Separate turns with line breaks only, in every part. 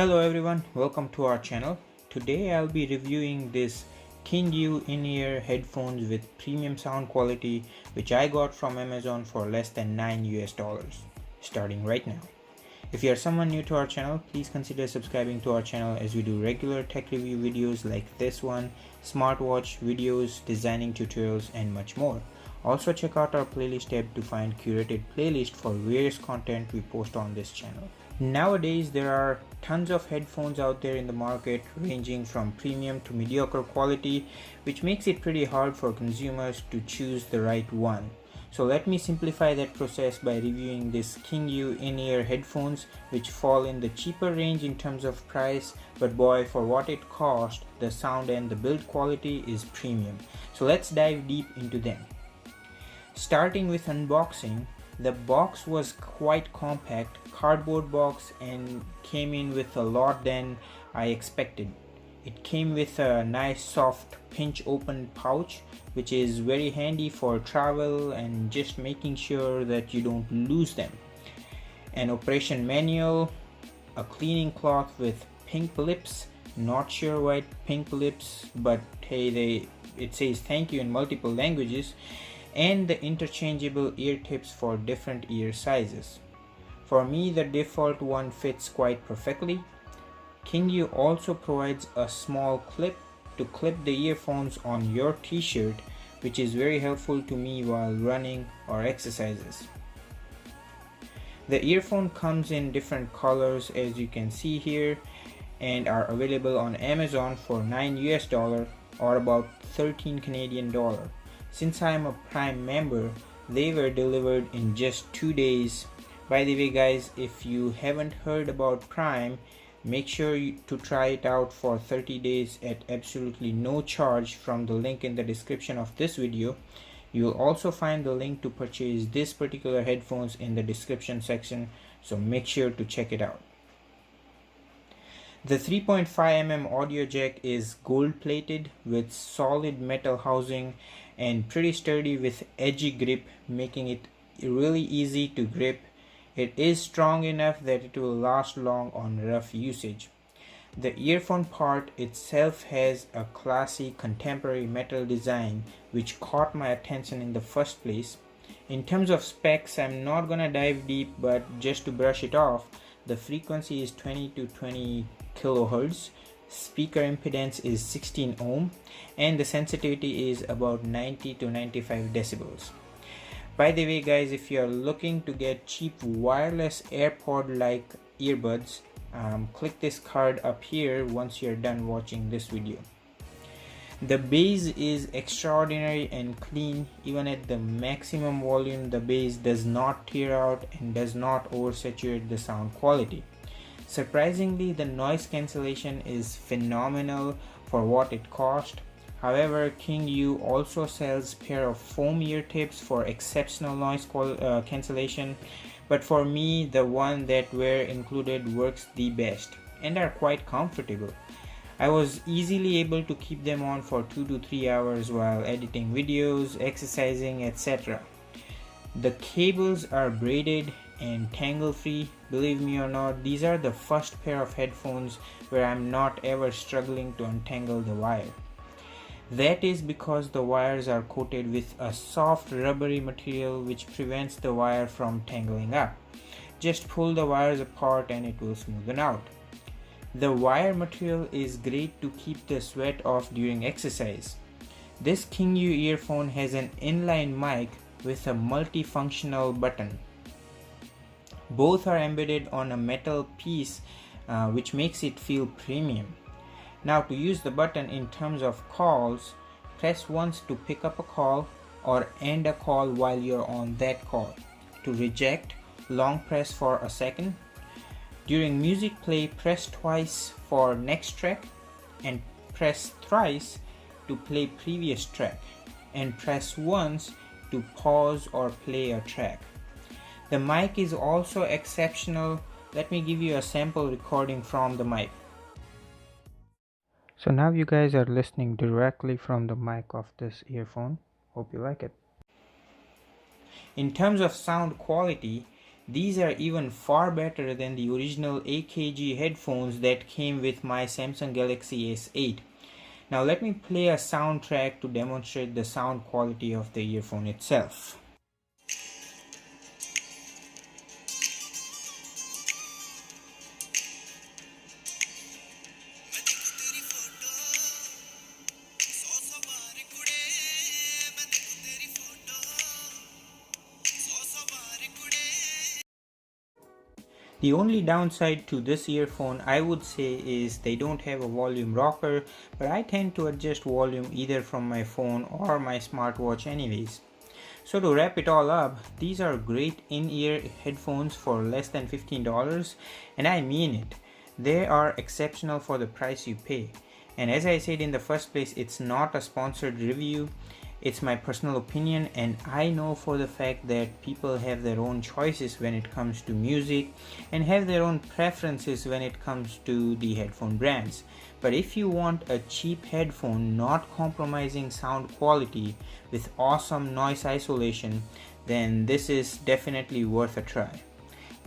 Hello everyone, welcome to our channel. Today I'll be reviewing this KingYou in-ear headphones with premium sound quality which I got from Amazon for less than $9 starting right now. If you are someone new to our channel, please consider subscribing to our channel as we do regular tech review videos like this one, smartwatch videos, designing tutorials and much more. Also check out our playlist tab to find curated playlist for various content we post on this channel. Nowadays there are tons of headphones out there in the market ranging from premium to mediocre quality, which makes it pretty hard for consumers to choose the right one. So let me simplify that process by reviewing this KingYou in-ear headphones which fall in the cheaper range in terms of price, but boy, for what it cost, the sound and the build quality is premium. So let's dive deep into them. Starting with unboxing, the box was quite compact, cardboard box, and came in with a lot than I expected. It came with a nice soft pinch open pouch which is very handy for travel and just making sure that you don't lose them. An operation manual, a cleaning cloth with pink lips, not sure why pink lips, but hey, it says thank you in multiple languages, and the interchangeable ear tips for different ear sizes. For me, the default one fits quite perfectly. KingYou also provides a small clip to clip the earphones on your t-shirt, which is very helpful to me while running or exercises. The earphone comes in different colors as you can see here and are available on Amazon for $9 or about 13 Canadian dollar. Since I am a Prime member, they were delivered in just 2 days. By the way guys, if you haven't heard about Prime, make sure to try it out for 30 days at absolutely no charge from the link in the description of this video. You will also find the link to purchase this particular headphones in the description section, so make sure to check it out. The 3.5mm audio jack is gold plated with solid metal housing and pretty sturdy with edgy grip, making it really easy to grip. It is strong enough that it will last long on rough usage. The earphone part itself has a classy contemporary metal design which caught my attention in the first place. In terms of specs, I'm not gonna dive deep, but just to brush it off, the frequency is 20 to 20 kilohertz, speaker impedance is 16 ohm, and the sensitivity is about 90 to 95 decibels. By the way guys, if you are looking to get cheap wireless AirPod like earbuds, click this card up here once you're done watching this video. The bass is extraordinary and clean. Even at the maximum volume, the bass does not tear out and does not oversaturate the sound quality. Surprisingly, the noise cancellation is phenomenal for what it cost. However, KingYou also sells pair of foam ear tips for exceptional noise cancellation, but for me the one that were included works the best and are quite comfortable. I was easily able to keep them on for 2 to 3 hours while editing videos, exercising, etc. The cables are braided and tangle free. Believe me or not, these are the first pair of headphones where I'm not ever struggling to untangle the wire. That is because the wires are coated with a soft rubbery material which prevents the wire from tangling up. Just pull the wires apart and it will smoothen out. The wire material is great to keep the sweat off during exercise. This KingYou earphone has an inline mic with a multifunctional button. Both are embedded on a metal piece which makes it feel premium. Now to use the button in terms of calls, press once to pick up a call or end a call while you're on that call. To reject, long press for a second. During music play, press twice for next track and press thrice to play previous track, and press once to pause or play a track. The mic is also exceptional. Let me give you a sample recording from the mic. So now you guys are listening directly from the mic of this earphone. Hope you like it. In terms of sound quality, These are even far better than the original AKG headphones that came with my Samsung Galaxy S8. Now let me play a soundtrack to demonstrate the sound quality of the earphone itself. The only downside to this earphone I would say is they don't have a volume rocker, but I tend to adjust volume either from my phone or my smartwatch anyways. So to wrap it all up, these are great in-ear headphones for less than $15, and I mean it. They are exceptional for the price you pay. And as I said in the first place, it's not a sponsored review. It's my personal opinion, and I know for the fact that people have their own choices when it comes to music and have their own preferences when it comes to the headphone brands. But if you want a cheap headphone not compromising sound quality with awesome noise isolation, then this is definitely worth a try.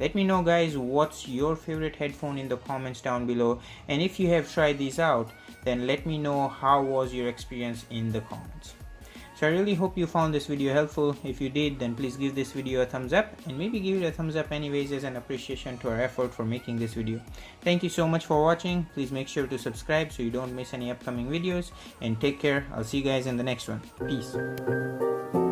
Let me know guys, what's your favorite headphone in the comments down below, and if you have tried these out, then let me know how was your experience in the comments. So I really hope you found this video helpful. If you did, then please give this video a thumbs up, and maybe give it a thumbs up anyways as an appreciation to our effort for making this video. Thank you so much for watching. Please make sure to subscribe so you don't miss any upcoming videos, and take care. I'll see you guys in the next one. Peace.